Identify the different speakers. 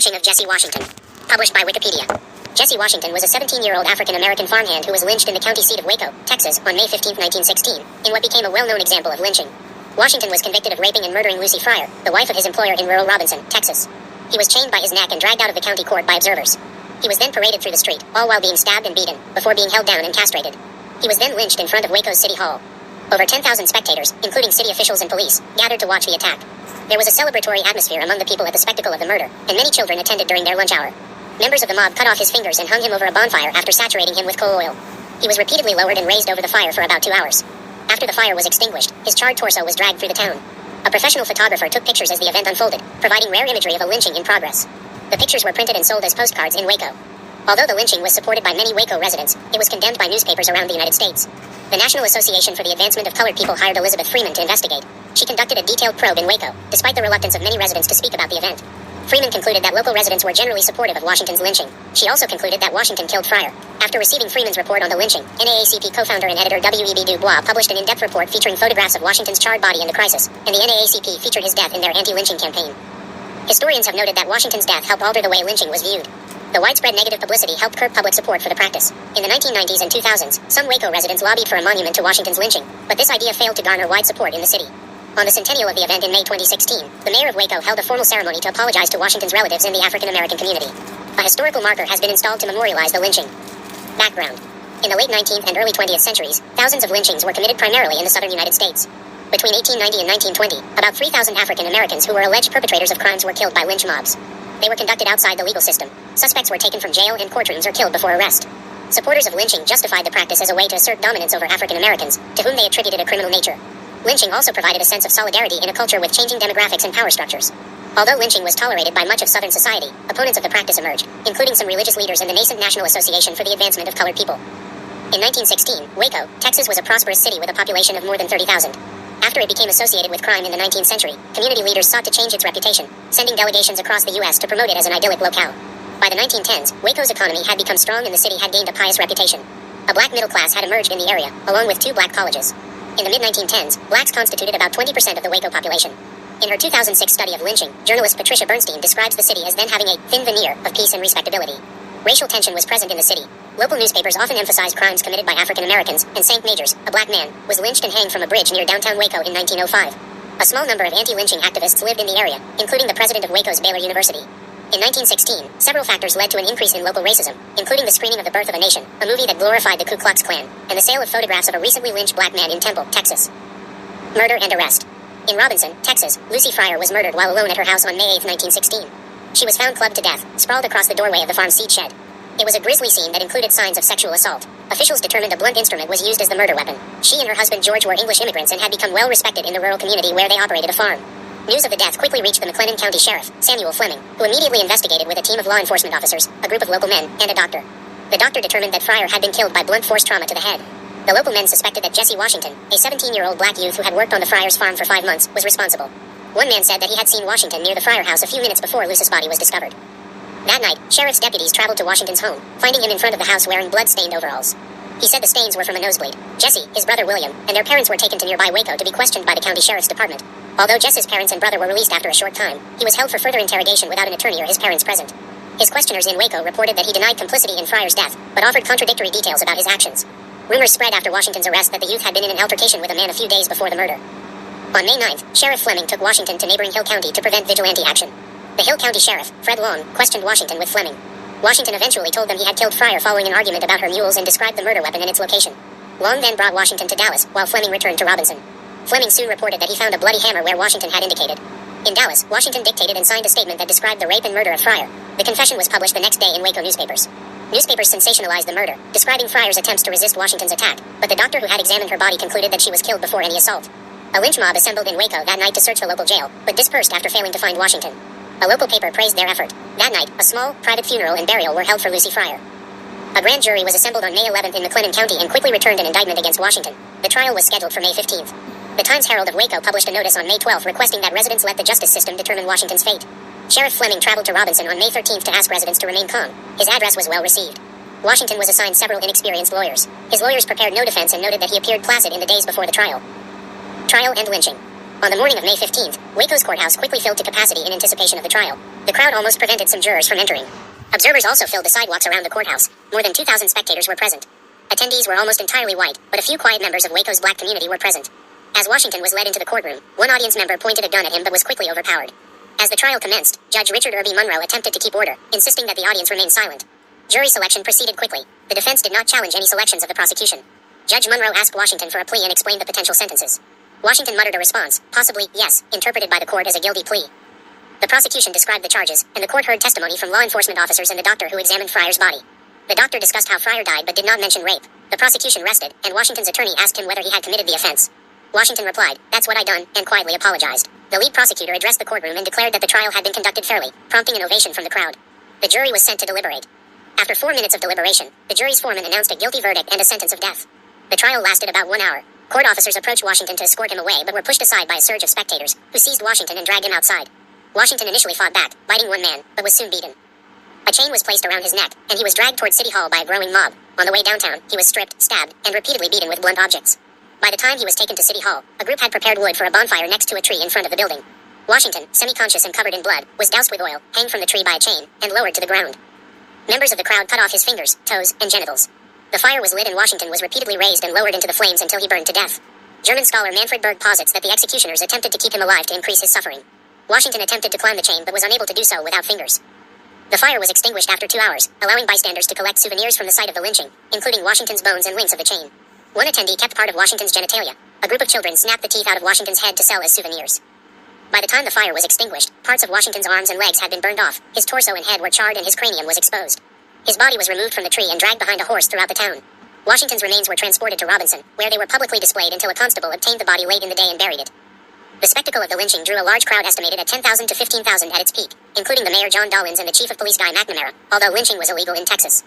Speaker 1: Lynching of Jesse Washington. Published by Wikipedia. Jesse Washington was a 17-year-old African-American farmhand who was lynched in the county seat of Waco, Texas, on May 15, 1916, in what became a well-known example of lynching. Washington was convicted of raping and murdering Lucy Fryer, the wife of his employer in rural Robinson, Texas. He was chained by his neck and dragged out of the county court by observers. He was then paraded through the street, all while being stabbed and beaten, before being held down and castrated. He was then lynched in front of Waco's City Hall. Over 10,000 spectators, including city officials and police, gathered to watch the attack. There was a celebratory atmosphere among the people at the spectacle of the murder, and many children attended during their lunch hour. Members of the mob cut off his fingers and hung him over a bonfire after saturating him with coal oil. He was repeatedly lowered and raised over the fire for about 2 hours. After the fire was extinguished, his charred torso was dragged through the town. A professional photographer took pictures as the event unfolded, providing rare imagery of a lynching in progress. The pictures were printed and sold as postcards in Waco. Although the lynching was supported by many Waco residents, it was condemned by newspapers around the United States. The National Association for the Advancement of Colored People hired Elizabeth Freeman to investigate. She conducted a detailed probe in Waco, despite the reluctance of many residents to speak about the event. Freeman concluded that local residents were generally supportive of Washington's lynching. She also concluded that Washington killed Fryer. After receiving Freeman's report on the lynching, NAACP co-founder and editor W.E.B. Du Bois published an in-depth report featuring photographs of Washington's charred body in the crisis, and the NAACP featured his death in their anti-lynching campaign. Historians have noted that Washington's death helped alter the way lynching was viewed. The widespread negative publicity helped curb public support for the practice. In the 1990s and 2000s, some Waco residents lobbied for a monument to Washington's lynching, but this idea failed to garner wide support in the city. On the centennial of the event in May 2016, the mayor of Waco held a formal ceremony to apologize to Washington's relatives in the African-American community. A historical marker has been installed to memorialize the lynching. Background. In the late 19th and early 20th centuries, thousands of lynchings were committed primarily in the southern United States. Between 1890 and 1920, about 3,000 African Americans who were alleged perpetrators of crimes were killed by lynch mobs. They were conducted outside the legal system. Suspects were taken from jail and courtrooms or killed before arrest. Supporters of lynching justified the practice as a way to assert dominance over African Americans, to whom they attributed a criminal nature. Lynching also provided a sense of solidarity in a culture with changing demographics and power structures. Although lynching was tolerated by much of Southern society, opponents of the practice emerged, including some religious leaders and the nascent National Association for the Advancement of Colored People. In 1916, Waco, Texas was a prosperous city with a population of more than 30,000. After it became associated with crime in the 19th century, community leaders sought to change its reputation, sending delegations across the U.S. to promote it as an idyllic locale. By the 1910s, Waco's economy had become strong and the city had gained a pious reputation. A black middle class had emerged in the area, along with 2 black colleges. In the mid-1910s, blacks constituted about 20% of the Waco population. In her 2006 study of lynching, journalist Patricia Bernstein describes the city as then having a thin veneer of peace and respectability. Racial tension was present in the city. Local newspapers often emphasized crimes committed by African Americans, and St. Majors, a black man, was lynched and hanged from a bridge near downtown Waco in 1905. A small number of anti-lynching activists lived in the area, including the president of Waco's Baylor University. In 1916, several factors led to an increase in local racism, including the screening of The Birth of a Nation, a movie that glorified the Ku Klux Klan, and the sale of photographs of a recently lynched black man in Temple, Texas. Murder and arrest. In Robinson, Texas, Lucy Fryer was murdered while alone at her house on May 8, 1916. She was found clubbed to death, sprawled across the doorway of the farm's seed shed. It was a grisly scene that included signs of sexual assault. Officials determined a blunt instrument was used as the murder weapon. She and her husband George were English immigrants and had become well respected in the rural community where they operated a farm. News of the death quickly reached the McLennan County Sheriff, Samuel Fleming, who immediately investigated with a team of law enforcement officers, a group of local men, and a doctor. The doctor determined that Fryer had been killed by blunt force trauma to the head. The local men suspected that Jesse Washington, a 17-year-old black youth who had worked on the Fryers' farm for 5 months, was responsible. One man said that he had seen Washington near the Fryer house a few minutes before Lucy's body was discovered. That night, sheriff's deputies traveled to Washington's home, finding him in front of the house wearing blood-stained overalls. He said the stains were from a nosebleed. Jesse, his brother William, and their parents were taken to nearby Waco to be questioned by the county sheriff's department. Although Jesse's parents and brother were released after a short time, he was held for further interrogation without an attorney or his parents present. His questioners in Waco reported that he denied complicity in Fryer's death, but offered contradictory details about his actions. Rumors spread after Washington's arrest that the youth had been in an altercation with a man a few days before the murder. On May 9th, Sheriff Fleming took Washington to neighboring Hill County to prevent vigilante action. The Hill County Sheriff, Fred Long, questioned Washington with Fleming. Washington eventually told them he had killed Fryer following an argument about her mules and described the murder weapon and its location. Long then brought Washington to Dallas, while Fleming returned to Robinson. Fleming soon reported that he found a bloody hammer where Washington had indicated. In Dallas, Washington dictated and signed a statement that described the rape and murder of Fryer. The confession was published the next day in Waco newspapers. Newspapers sensationalized the murder, describing Fryer's attempts to resist Washington's attack, but the doctor who had examined her body concluded that she was killed before any assault. A lynch mob assembled in Waco that night to search the local jail, but dispersed after failing to find Washington. A local paper praised their effort. That night, a small, private funeral and burial were held for Lucy Fryer. A grand jury was assembled on May 11th in McLennan County and quickly returned an indictment against Washington. The trial was scheduled for May 15th. The Times-Herald of Waco published a notice on May 12th requesting that residents let the justice system determine Washington's fate. Sheriff Fleming traveled to Robinson on May 13th to ask residents to remain calm. His address was well received. Washington was assigned several inexperienced lawyers. His lawyers prepared no defense and noted that he appeared placid in the days before the trial. Trial and lynching. On the morning of May 15th, Waco's courthouse quickly filled to capacity in anticipation of the trial. The crowd almost prevented some jurors from entering. Observers also filled the sidewalks around the courthouse. More than 2,000 spectators were present. Attendees were almost entirely white, but a few quiet members of Waco's black community were present. As Washington was led into the courtroom, one audience member pointed a gun at him but was quickly overpowered. As the trial commenced, Judge Richard Irby Munro attempted to keep order, insisting that the audience remain silent. Jury selection proceeded quickly. The defense did not challenge any selections of the prosecution. Judge Munro asked Washington for a plea and explained the potential sentences. Washington muttered a response, possibly, yes, interpreted by the court as a guilty plea. The prosecution described the charges, and the court heard testimony from law enforcement officers and the doctor who examined Fryer's body. The doctor discussed how Fryer died but did not mention rape. The prosecution rested, and Washington's attorney asked him whether he had committed the offense. Washington replied, "That's what I done," and quietly apologized. The lead prosecutor addressed the courtroom and declared that the trial had been conducted fairly, prompting an ovation from the crowd. The jury was sent to deliberate. After 4 minutes of deliberation, the jury's foreman announced a guilty verdict and a sentence of death. The trial lasted about 1 hour. Court officers approached Washington to escort him away but were pushed aside by a surge of spectators, who seized Washington and dragged him outside. Washington initially fought back, biting one man, but was soon beaten. A chain was placed around his neck, and he was dragged toward City Hall by a growing mob. On the way downtown, he was stripped, stabbed, and repeatedly beaten with blunt objects. By the time he was taken to City Hall, a group had prepared wood for a bonfire next to a tree in front of the building. Washington, semi-conscious and covered in blood, was doused with oil, hanged from the tree by a chain, and lowered to the ground. Members of the crowd cut off his fingers, toes, and genitals. The fire was lit and Washington was repeatedly raised and lowered into the flames until he burned to death. German scholar Manfred Berg posits that the executioners attempted to keep him alive to increase his suffering. Washington attempted to climb the chain but was unable to do so without fingers. The fire was extinguished after 2 hours, allowing bystanders to collect souvenirs from the site of the lynching, including Washington's bones and links of the chain. One attendee kept part of Washington's genitalia. A group of children snapped the teeth out of Washington's head to sell as souvenirs. By the time the fire was extinguished, parts of Washington's arms and legs had been burned off, his torso and head were charred and his cranium was exposed. His body was removed from the tree and dragged behind a horse throughout the town. Washington's remains were transported to Robinson, where they were publicly displayed until a constable obtained the body late in the day and buried it. The spectacle of the lynching drew a large crowd estimated at 10,000 to 15,000 at its peak, including the mayor John Dollins and the chief of police Guy McNamara, although lynching was illegal in Texas.